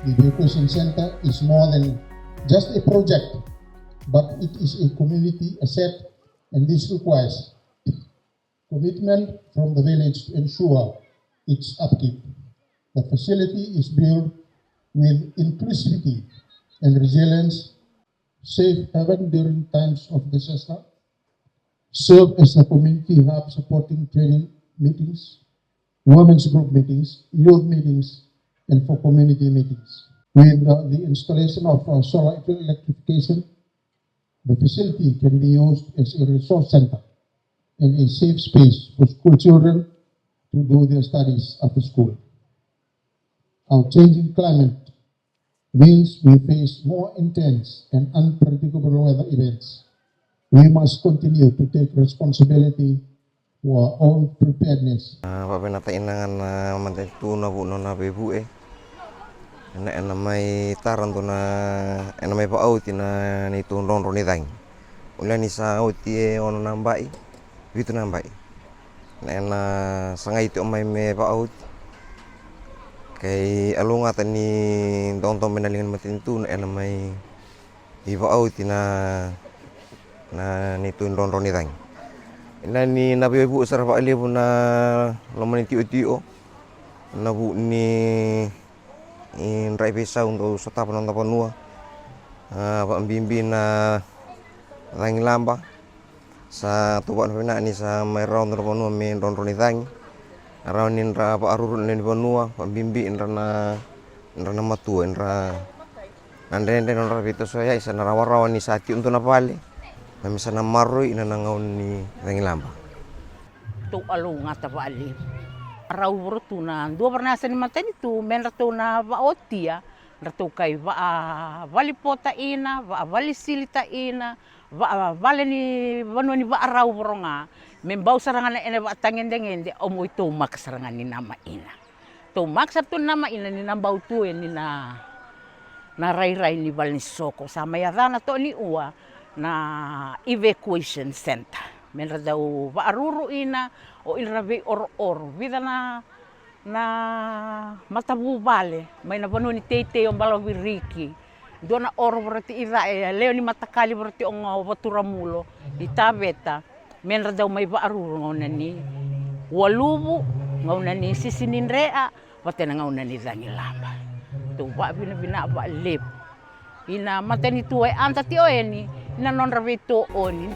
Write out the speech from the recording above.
The Education Center is more than just a project, but it is a community asset, and this requires commitment from the village to ensure its upkeep. The facility is built with inclusivity and resilience, safe haven during times of disaster, serve as a community hub supporting training meetings, women's group meetings, youth meetings, and for community meetings. With the installation of solar electrification, the facility can be used as a resource center and a safe space for school children to do their studies after school. Our changing climate means we face more intense and unpredictable weather events. We must continue to take responsibility for our own preparedness. Papinatain na mantai tuna bu nona bebu na may taran to na may pauti na ni tunron ro ni dang. Ulan ni sa uti ono nambai. Bitu nambai. Na sangay ito may paut. Kay alungatan ni dontong menalingan matintu na may ibauti na ni tunron ro ni dang. Ina ni nabi bu sarfa ali bu na laman tio na bu ni in rai pesa untuk sota penonton penua pak bimbi na rangi lamba sa tuan pena ni sa mai round penua main round ni tang round ni ra pak arurun ni penua pak bimbi na matu ra nande ra pito saya isa na rawan ni sati untuk na pale na misa na maroi ina nangaon ni rangi lamba tu alunga ta pali rau rotuna dua pernah seni mateni tu men ratuna va otia ratu kai va vali pota ina va vali silita ina va vale ni vanu ni va rau boronga men bau sarangan ene va tangen dengende omo itu mak sarangan ni nama ina tu mak satu nama ina ni nambau tu ni na rai ni val ni soko sama ya dana to ni ua na evacuation center men radau va aruru ina o il rave or vida na matabu vale mai na vanu ni tete on balo viriki dona or berarti ira leo ni matakali berarti on waturamulo itabeta men radau mai va aruru ngona ni walubu ngona ni sisinin rea watena ngona ni zangi lamba tu va bina va lep ina mateni tuai anta ti oeni ina non raveto oni